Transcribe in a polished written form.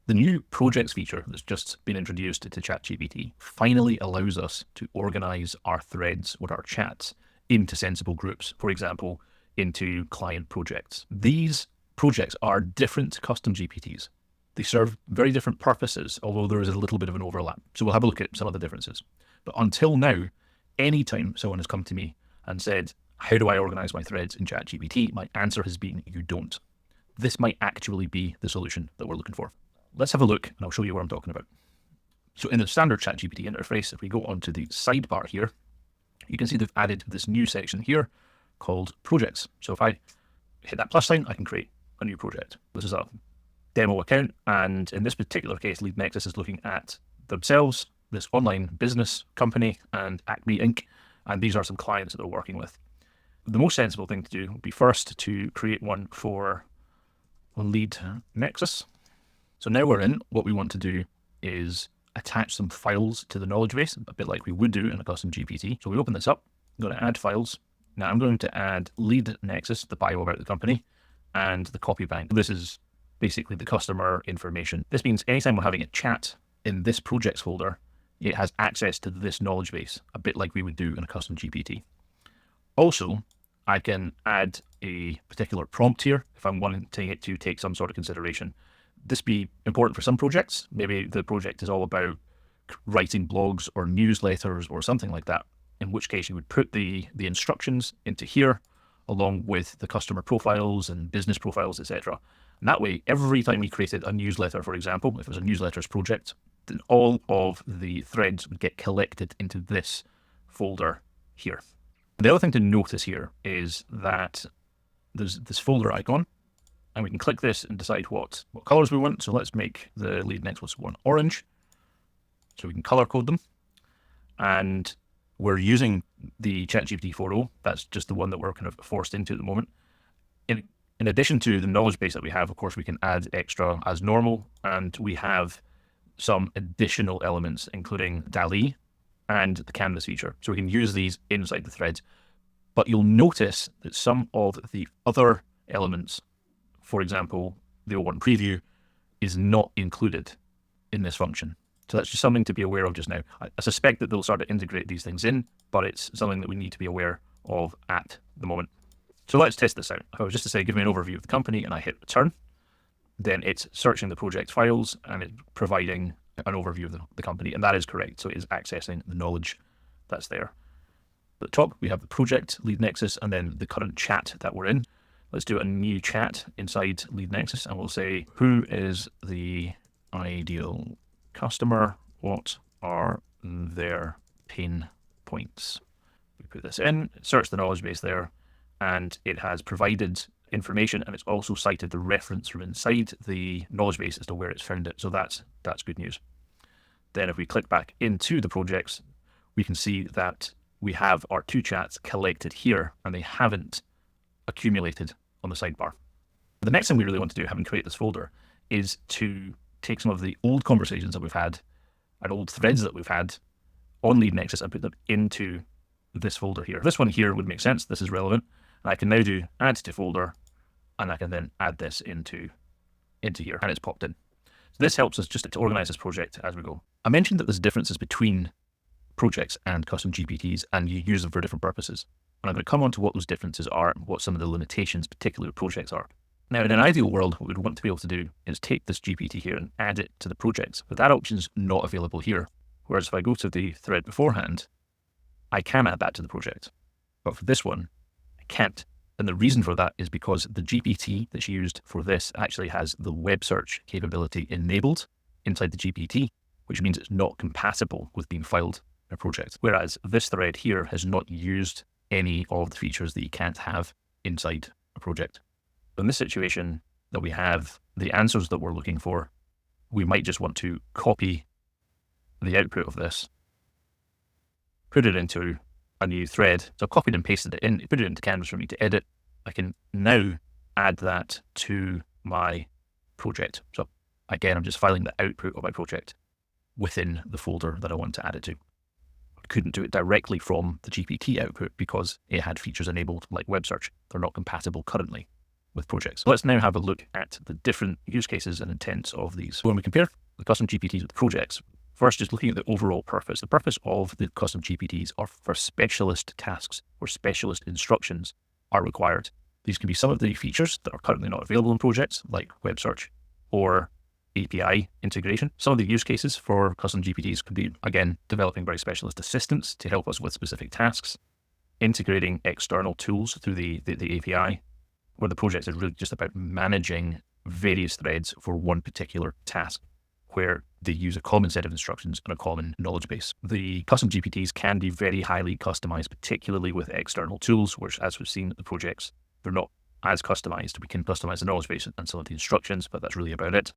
The new projects feature that's just been introduced to ChatGPT finally allows us to organize our threads or our chats into sensible groups, for example, into client projects. These projects are different custom GPTs. They serve very different purposes, although there is a little bit of an overlap. So we'll have a look at some of the differences. But until now, anytime someone has come to me and said, how do I organize my threads in ChatGPT? My answer has been, you don't. This might actually be the solution that we're looking for. Let's have a look and I'll show you what I'm talking about. So in the standard ChatGPT interface, if we go onto the sidebar here, you can see they've added this new section here called projects. So if I hit that plus sign, I can create a new project. This is a demo account. And in this particular case, LeadNexus is looking at themselves, this online business company, and Acme Inc. And these are some clients that they're working with. The most sensible thing to do would be first to create one for LeadNexus. So now we're in, what we want to do is attach some files to the knowledge base, a bit like we would do in a custom GPT. So we open this up, I'm going to add files. Now I'm going to add LeadNexus, the bio about the company, and the copy bank. This is basically the customer information. This means anytime we're having a chat in this projects folder, it has access to this knowledge base, a bit like we would do in a custom GPT. Also, I can add a particular prompt here if I'm wanting it to take some sort of consideration. This be important for some projects. Maybe the project is all about writing blogs or newsletters or something like that, in which case you would put the instructions into here along with the customer profiles and business profiles, etc. And that way, every time we created a newsletter, for example, if it was a newsletters project, then all of the threads would get collected into this folder here. The other thing to notice here is that there's this folder icon, and we can click this and decide what colors we want. So let's make the LeadNexus one orange. So we can color code them. And we're using the ChatGPT 4.0. That's just the one that we're kind of forced into at the moment. In addition to the knowledge base that we have, of course, we can add extra as normal. And we have some additional elements, including DALL-E and the canvas feature. So we can use these inside the threads. But you'll notice that some of the other elements, for example, the O1 preview, is not included in this function. So that's just something to be aware of just now. I suspect that they'll start to integrate these things in, but it's something that we need to be aware of at the moment. So let's test this out. If I was just to say, give me an overview of the company, and I hit return, then it's searching the project files and it's providing an overview of the company. And that is correct. So it is accessing the knowledge that's there. At the top, we have the project, LeadNexus, and then the current chat that we're in. Let's do a new chat inside LeadNexus, and we'll say, who is the ideal customer? What are their pain points? We put this in, search the knowledge base there, and it has provided information, and it's also cited the reference from inside the knowledge base as to where it's found it. So that's good news. Then if we click back into the projects, we can see that we have our two chats collected here, and they haven't accumulated on the sidebar. The next thing we really want to do, having created this folder, is to take some of the old conversations that we've had and old threads that we've had on LeadNexus and put them into this folder here. This one here would make sense. This is relevant. And I can now do add to folder, and I can then add this into here, and it's popped in. So this helps us just to organize this project as we go. I mentioned that there's differences between projects and custom GPTs, and you use them for different purposes. And I'm going to come on to what those differences are and what some of the limitations, particularly with projects, are. Now, in an ideal world, what we'd want to be able to do is take this GPT here and add it to the projects, but that option is not available here. Whereas if I go to the thread beforehand, I can add that to the project. But for this one, I can't. And the reason for that is because the GPT that's used for this actually has the web search capability enabled inside the GPT, which means it's not compatible with being filed in a project. Whereas this thread here has not used any of the features that you can't have inside a project. In this situation that we have the answers that we're looking for, we might just want to copy the output of this, put it into a new thread. So I've copied and pasted it in, put it into Canvas for me to edit. I can now add that to my project. So again, I'm just filing the output of my project within the folder that I want to add it to. I couldn't do it directly from the GPT output because it had features enabled like web search. They're not compatible currently. with projects. Let's now have a look at the different use cases and intents of these. When we compare the custom GPTs with projects, first, just looking at the overall purpose. The purpose of the custom GPTs are for specialist tasks where specialist instructions are required. These can be some of the features that are currently not available in projects, like web search or API integration. Some of the use cases for custom GPTs could be, again, developing very specialist assistants to help us with specific tasks, integrating external tools through the API, where the project is really just about managing various threads for one particular task, where they use a common set of instructions and a common knowledge base. The custom GPTs can be very highly customized, particularly with external tools, which, as we've seen at the projects, they're not as customized. We can customize the knowledge base and some of the instructions, but that's really about it.